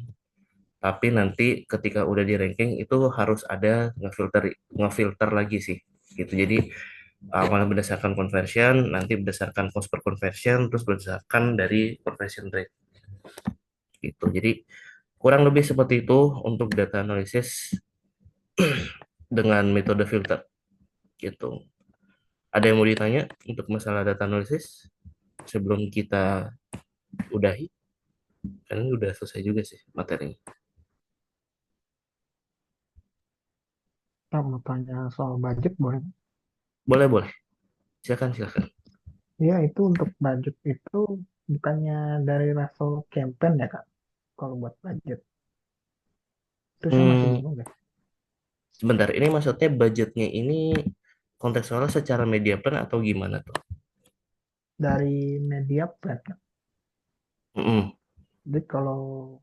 Tapi nanti ketika udah di ranking itu harus ada ngefilter ngefilter lagi sih. Gitu. Jadi awalnya berdasarkan conversion, nanti berdasarkan cost per conversion, terus berdasarkan dari conversion rate gitu. Jadi kurang lebih seperti itu untuk data analisis dengan metode filter gitu. Ada yang mau ditanya untuk masalah data analisis sebelum kita udahi? Karena ini udah selesai juga sih materinya. Kita mau tanya soal budget boleh? Boleh, boleh. Silakan, silakan. Ya, itu untuk budget itu bukannya dari level campaign ya, Kak? Kalau buat budget. Itu saya masih Hmm, bingung deh. sebentar, ini maksudnya budgetnya ini kontekstualnya secara media plan atau gimana tuh? Dari media plan, Kak. Mm-mm. Jadi kalau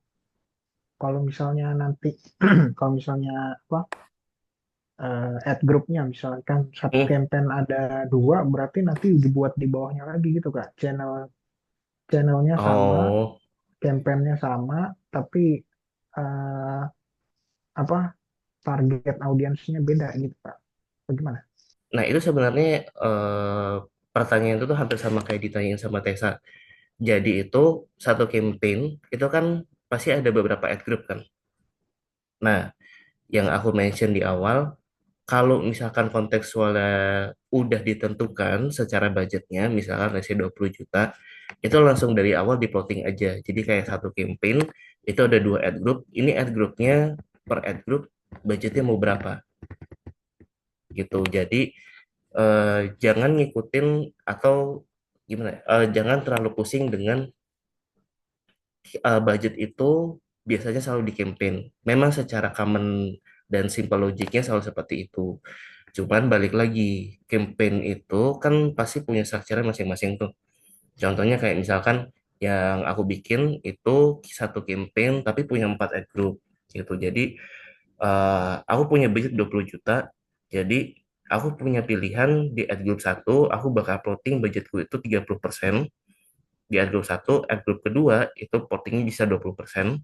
kalau misalnya nanti, kalau misalnya apa, ad groupnya misalkan satu Hmm. campaign ada dua, berarti nanti dibuat di bawahnya lagi gitu, Kak. Channelnya sama, Oh, campaignnya sama, tapi eh, apa target audiensnya beda gitu, Kak. Bagaimana? nah itu sebenarnya eh, pertanyaan itu tuh hampir sama kayak ditanyain sama Tessa. Jadi itu satu campaign itu kan pasti ada beberapa ad group kan. Nah, yang aku mention di awal, kalau misalkan kontekstualnya udah ditentukan secara budgetnya, misalkan let's say 20 juta, itu langsung dari awal di plotting aja. Jadi kayak satu campaign, itu ada dua ad group, ini ad groupnya per ad group budgetnya mau berapa gitu. Jadi jangan ngikutin atau gimana, jangan terlalu pusing dengan budget itu biasanya selalu di campaign. Memang secara common dan simple logiknya selalu seperti itu. Cuman balik lagi, campaign itu kan pasti punya structure masing-masing tuh. Contohnya kayak misalkan yang aku bikin itu satu campaign tapi punya 4 ad group gitu. Jadi aku punya budget 20 juta. Jadi aku punya pilihan di ad group satu, aku bakal plotting budgetku itu 30%. Di ad group satu, ad group kedua itu plottingnya bisa 20%.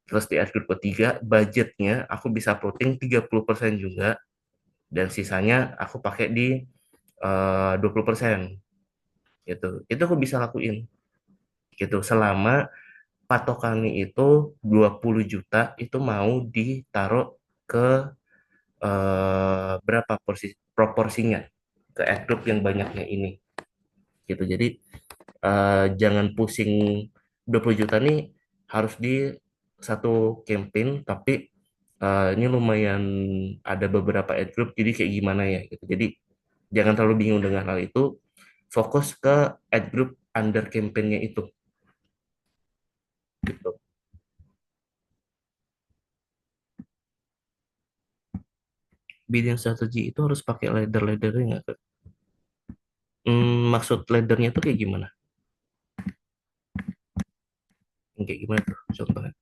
Terus di ad group ketiga, budgetnya aku bisa plotting 30% juga. Dan sisanya aku pakai di 20% gitu. Itu aku bisa lakuin gitu selama patokannya itu 20 juta itu mau ditaruh ke berapa proporsinya ke ad group yang banyaknya ini gitu. Jadi jangan pusing 20 juta nih harus di satu campaign tapi ini lumayan ada beberapa ad group jadi kayak gimana ya gitu. Jadi jangan terlalu bingung dengan hal itu. Fokus ke ad group under campaign-nya itu gitu. Bidding strategi itu harus pakai ladder-laddernya nggak, Kak? Maksud laddernya tuh kayak gimana? Kayak gimana tuh contohnya?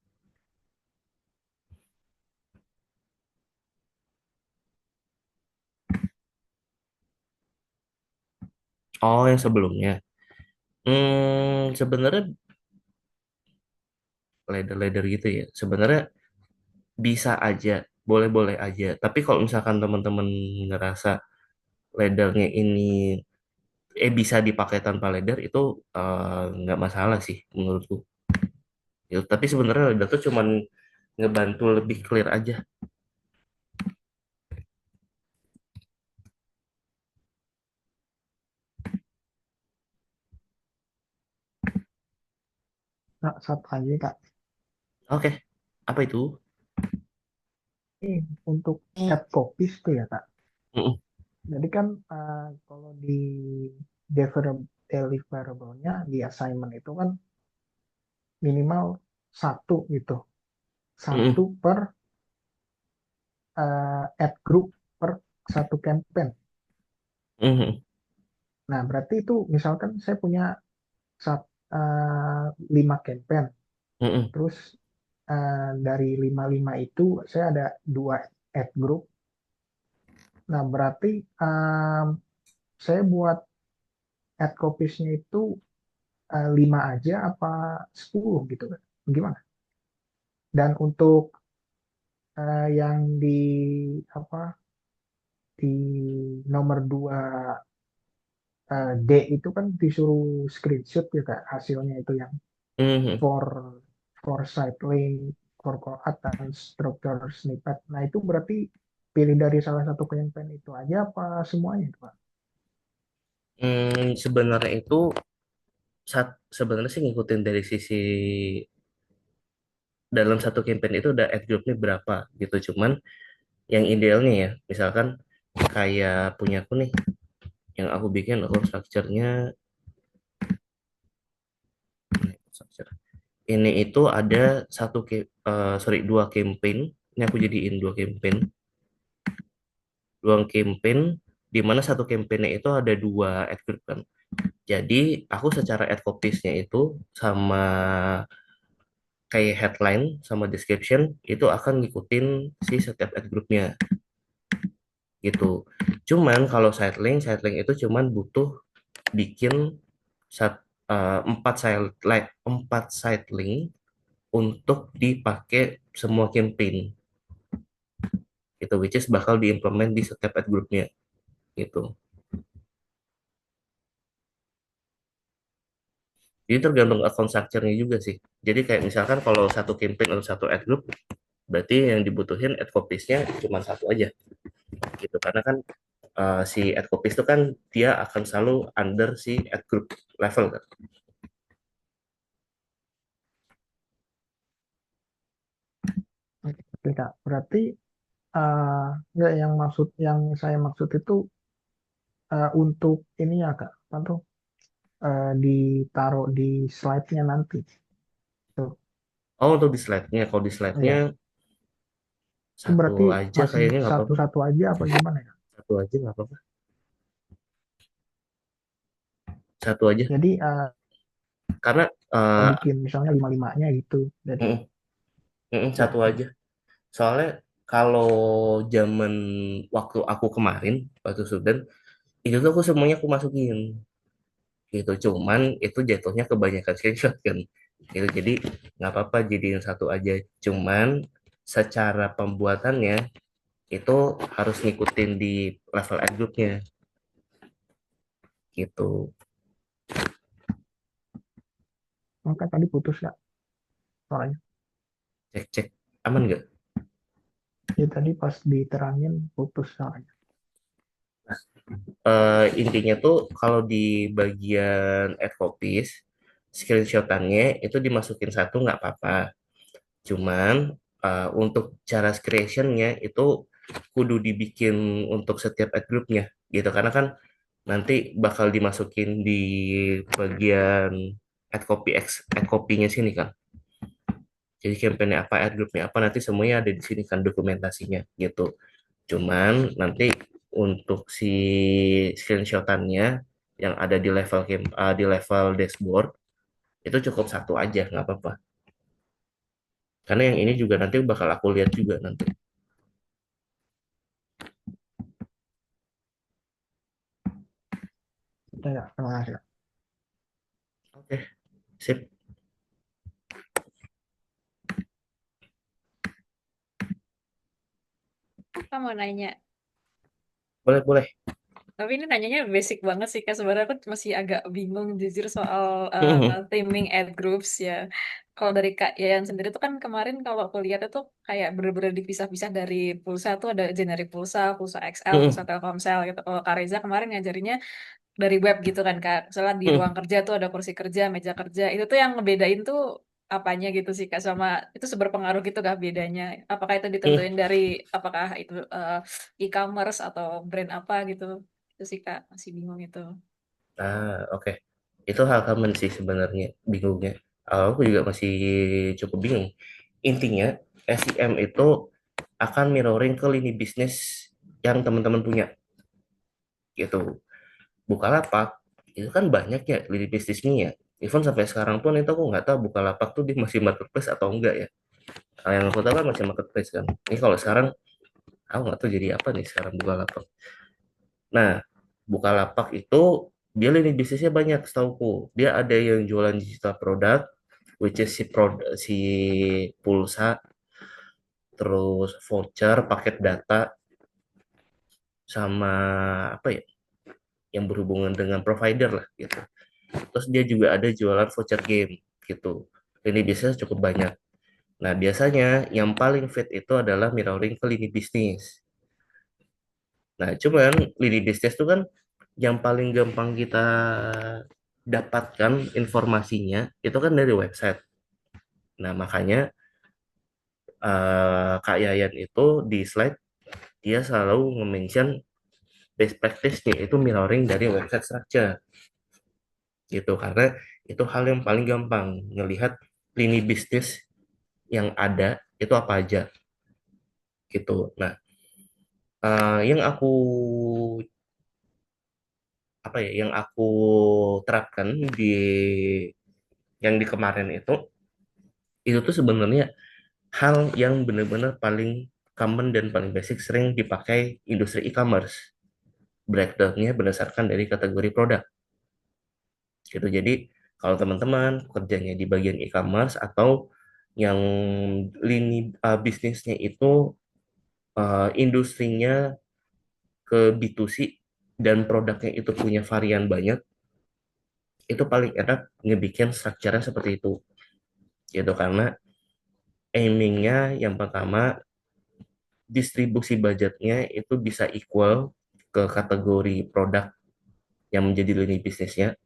Oh, yang sebelumnya. Sebenarnya ladder-ladder gitu ya. Sebenarnya bisa aja, boleh-boleh aja. Tapi kalau misalkan teman-teman ngerasa laddernya ini bisa dipakai tanpa ladder itu nggak masalah sih menurutku. Ya, tapi sebenarnya ladder tuh cuman ngebantu lebih clear aja. Nah, satu lagi Kak, Oke, apa itu? ini untuk Hmm. add copies tuh ya Kak. Mm-mm, Jadi kan kalau di deliverable-nya di assignment itu kan minimal satu gitu, satu mm-mm, per ad group per satu campaign. mm-mm, Nah, berarti itu misalkan saya punya sat- eh, 5 campaign, mm-mm, terus dari lima itu saya ada 2 ad group. Nah, berarti saya buat ad copies-nya itu 5 aja apa 10 gitu kan? Gimana? Dan untuk yang di apa di nomor 2 D itu kan disuruh screenshot ya Kak hasilnya itu yang mm-mm. for for site link, for call out dan structure snippet. Nah itu berarti pilih dari salah satu campaign itu aja apa semuanya itu Pak? Sebenarnya itu sebenarnya sih ngikutin dari sisi dalam satu campaign itu udah ad groupnya berapa gitu. Cuman yang idealnya ya, misalkan kayak punya aku nih, yang aku bikin account structure-nya, structure. Ini itu ada sorry, dua campaign. Ini aku jadiin dua campaign, di mana satu campaignnya itu ada dua ad group kan. Jadi aku secara ad copies-nya itu sama kayak headline sama description itu akan ngikutin si setiap ad groupnya gitu. Cuman kalau side link itu cuman butuh bikin sat, 4 side link untuk dipakai semua campaign gitu, which is bakal diimplement di setiap ad groupnya gitu. Jadi tergantung account structure-nya juga sih. Jadi kayak misalkan kalau satu campaign atau satu ad group, berarti yang dibutuhin ad copies-nya cuma satu aja gitu. Karena kan si ad copies itu kan dia akan selalu under si ad group level kan. Oke Kak, berarti eh, nggak yang saya maksud itu untuk ini ya Kak, apa tuh ditaruh di slide-nya nanti. Tuh. Oh, untuk di slide-nya. Kalau di slide-nya Iya. Itu satu berarti aja masih kayaknya nggak apa-apa. satu-satu aja apa gimana ya? Satu aja nggak apa-apa. Satu aja. Jadi Karena bikin misalnya lima-limanya gitu. Jadi mm, ya, satu aja. Soalnya kalau zaman waktu aku kemarin, waktu student, itu tuh aku semuanya aku masukin. Gitu. Cuman itu jatuhnya kebanyakan screenshot kan. Gitu. Jadi nggak apa-apa jadiin satu aja. Cuman secara pembuatannya itu harus ngikutin di level ad groupnya gitu. maka tadi putus ya soalnya. Cek-cek aman nggak? Ya tadi pas diterangin putus soalnya. Intinya tuh kalau di bagian add copies screenshotannya itu dimasukin satu nggak apa-apa. Cuman untuk cara creationnya itu kudu dibikin untuk setiap ad groupnya gitu karena kan nanti bakal dimasukin di bagian ad copy-nya sini kan. Jadi campaign apa, ad groupnya apa nanti semuanya ada di sini kan dokumentasinya gitu. Cuman nanti untuk si screenshotannya yang ada di di level dashboard itu cukup satu aja nggak apa-apa. Karena yang ini juga nanti bakal aku lihat juga nanti. Ya, ya, terima kasih. Oke, sip. Aku mau nanya. Boleh, boleh. Tapi ini nanyanya basic banget sih, Kak. Sebenarnya aku masih agak bingung jujur soal theming ad groups ya. Kalau dari Kak Yayan sendiri tuh kan kemarin kalau aku lihat itu kayak bener-bener dipisah-pisah dari pulsa tuh ada generic pulsa, pulsa XL, pulsa Telkomsel gitu. Kalau Kak Reza kemarin ngajarinnya dari web gitu kan Kak. Misalnya di ruang kerja tuh ada kursi kerja, meja kerja. Itu tuh yang ngebedain tuh apanya gitu sih Kak sama itu seberpengaruh gitu kah bedanya? Apakah itu ditentuin dari apakah itu e-commerce atau brand apa gitu? Itu sih Kak, masih bingung itu. Oke. Itu hal common sih sebenarnya bingungnya. Aku juga masih cukup bingung. Intinya, SEM itu akan mirroring ke lini bisnis yang teman-teman punya gitu. Bukalapak itu kan banyak ya lini bisnisnya ya. Even sampai sekarang pun itu aku nggak tahu Bukalapak tuh dia masih marketplace atau enggak ya. Yang aku tahu kan masih marketplace kan. Ini kalau sekarang aku nggak tahu jadi apa nih sekarang Bukalapak. Nah, Bukalapak itu dia lini bisnisnya banyak setauku. Dia ada yang jualan digital produk, which is si pulsa, terus voucher, paket data, sama apa ya, yang berhubungan dengan provider lah gitu. Terus dia juga ada jualan voucher game gitu. Lini bisnis cukup banyak. Nah, biasanya yang paling fit itu adalah mirroring ke lini bisnis. Nah, cuman lini bisnis itu kan yang paling gampang kita dapatkan informasinya itu kan dari website. Nah, makanya Kak Yayan itu di slide dia selalu nge-mention best practice-nya itu mirroring dari website structure gitu karena itu hal yang paling gampang ngelihat lini bisnis yang ada itu apa aja gitu. Nah, yang aku apa ya yang aku terapkan di yang di kemarin itu tuh sebenarnya hal yang benar-benar paling common dan paling basic sering dipakai industri e-commerce. Breakdown-nya berdasarkan dari kategori produk. Gitu. Jadi kalau teman-teman kerjanya di bagian e-commerce atau yang lini bisnisnya itu industrinya ke B2C dan produknya itu punya varian banyak, itu paling enak ngebikin strukturnya seperti itu. Gitu karena aimingnya yang pertama distribusi budgetnya itu bisa equal ke kategori produk yang menjadi lini bisnisnya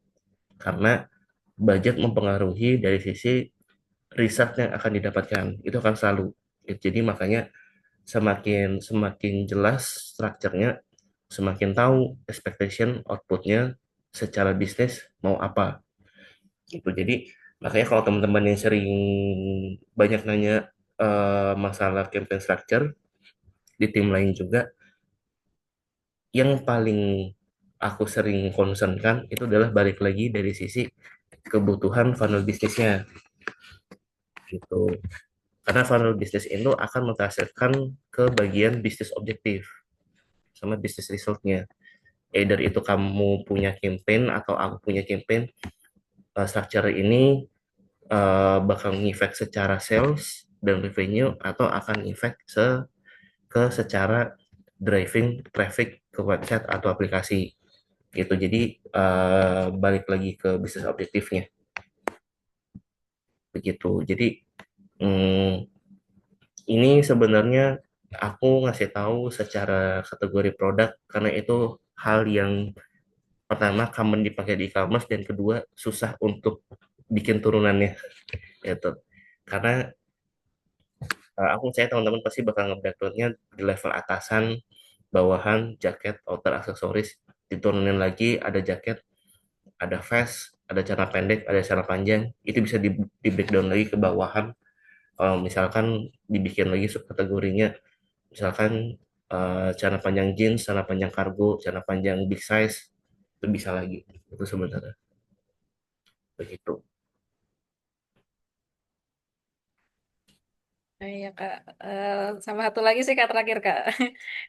karena budget mempengaruhi dari sisi riset yang akan didapatkan itu akan selalu. Jadi makanya semakin semakin jelas strukturnya, semakin tahu expectation outputnya secara bisnis mau apa gitu. Jadi Makanya kalau teman-teman yang sering banyak nanya masalah campaign structure di tim lain juga, yang paling aku sering concern kan itu adalah balik lagi dari sisi kebutuhan funnel bisnisnya gitu. Karena funnel bisnis itu akan menghasilkan ke bagian bisnis objektif sama bisnis resultnya. Either itu kamu punya campaign atau aku punya campaign, structure ini bakal ngefek secara sales dan revenue atau akan ngefek ke secara driving traffic ke website atau aplikasi gitu. Jadi balik lagi ke bisnis objektifnya begitu. Jadi hmm, ini sebenarnya aku ngasih tahu secara kategori produk karena itu hal yang pertama common dipakai di e-commerce dan kedua susah untuk bikin turunannya gitu. Karena aku saya teman-teman pasti bakal nge-breakdownnya di level atasan, bawahan, jaket, outer aksesoris, diturunin lagi ada jaket, ada vest, ada celana pendek, ada celana panjang, itu bisa di breakdown lagi ke bawahan. Kalau misalkan dibikin lagi subkategorinya, misalkan celana panjang jeans, celana panjang kargo, celana panjang big size, itu bisa lagi. Itu sebenarnya begitu. Iya Kak. Sama satu lagi sih Kak terakhir Kak.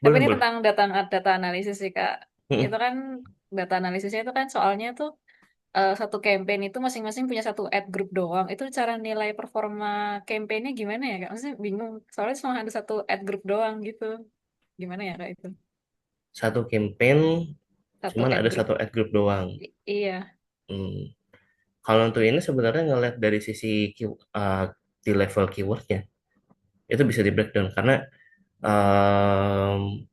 Tapi Boleh, ini boleh. tentang data analisis sih Kak. Mm-mm. Itu kan data analisisnya itu kan soalnya tuh satu campaign itu masing-masing punya satu ad group doang. Itu cara nilai performa campaignnya gimana ya Kak? Maksudnya bingung. Soalnya cuma ada satu ad group doang gitu. Gimana ya Kak itu? Satu campaign Satu cuman ad ada group. satu ad group doang. Iya. Hmm. Kalau untuk ini sebenarnya ngeliat dari sisi di level keywordnya itu bisa di breakdown karena em,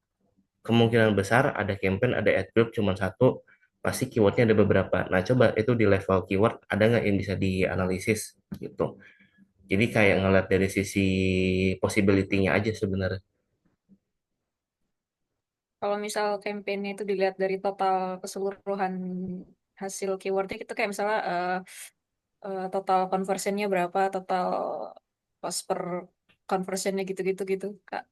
kemungkinan besar ada campaign, ada ad group cuma satu, pasti keywordnya ada beberapa. Nah, coba itu di level keyword ada nggak yang bisa dianalisis gitu. Jadi kayak ngeliat dari sisi possibility-nya aja sebenarnya. Kalau misal campaignnya itu dilihat dari total keseluruhan hasil keywordnya itu kayak misalnya total conversionnya berapa, total cost per conversionnya gitu-gitu gitu, Kak.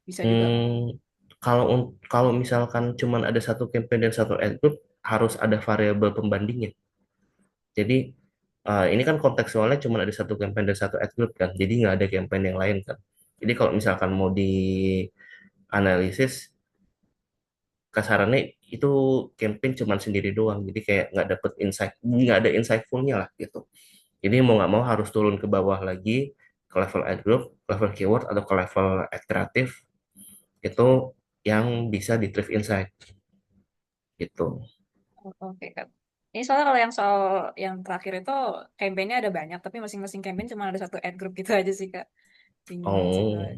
Bisa juga nggak? Hmm, kalau misalkan cuman ada satu campaign dan satu ad group harus ada variabel pembandingnya. Jadi ini kan kontekstualnya cuma ada satu campaign dan satu ad group kan, jadi nggak ada campaign yang lain kan. Jadi kalau misalkan mau dianalisis, kasarannya itu campaign cuma sendiri doang, jadi kayak nggak dapet insight, nggak ada insightfulnya lah gitu. Jadi mau nggak mau harus turun ke bawah lagi ke level ad group, level keyword atau ke level ad kreatif itu yang bisa di drive insight gitu. Oh, oke, Kak. Ini soalnya kalau yang soal yang terakhir itu campaignnya ada banyak, tapi masing-masing campaign cuma ada satu ad group gitu aja sih, Kak. Bingungnya di situ. Oh,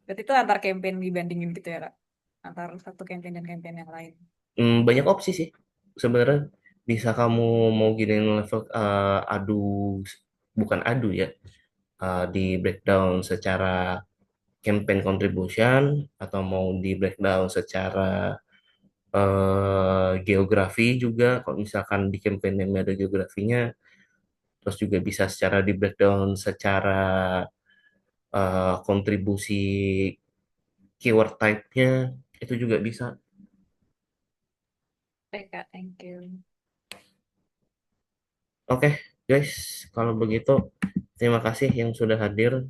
Berarti itu antar campaign dibandingin gitu ya, Kak? Antar satu campaign dan campaign yang lain. banyak opsi sih sebenarnya. Bisa kamu mau giniin level adu, bukan adu ya, di breakdown secara campaign contribution atau mau di breakdown secara geografi juga. Kalau misalkan di campaign yang ada geografinya, terus juga bisa secara di breakdown secara kontribusi keyword type-nya itu juga bisa. Oke, Kak. Thank you. Oke, guys, kalau begitu terima kasih yang sudah hadir.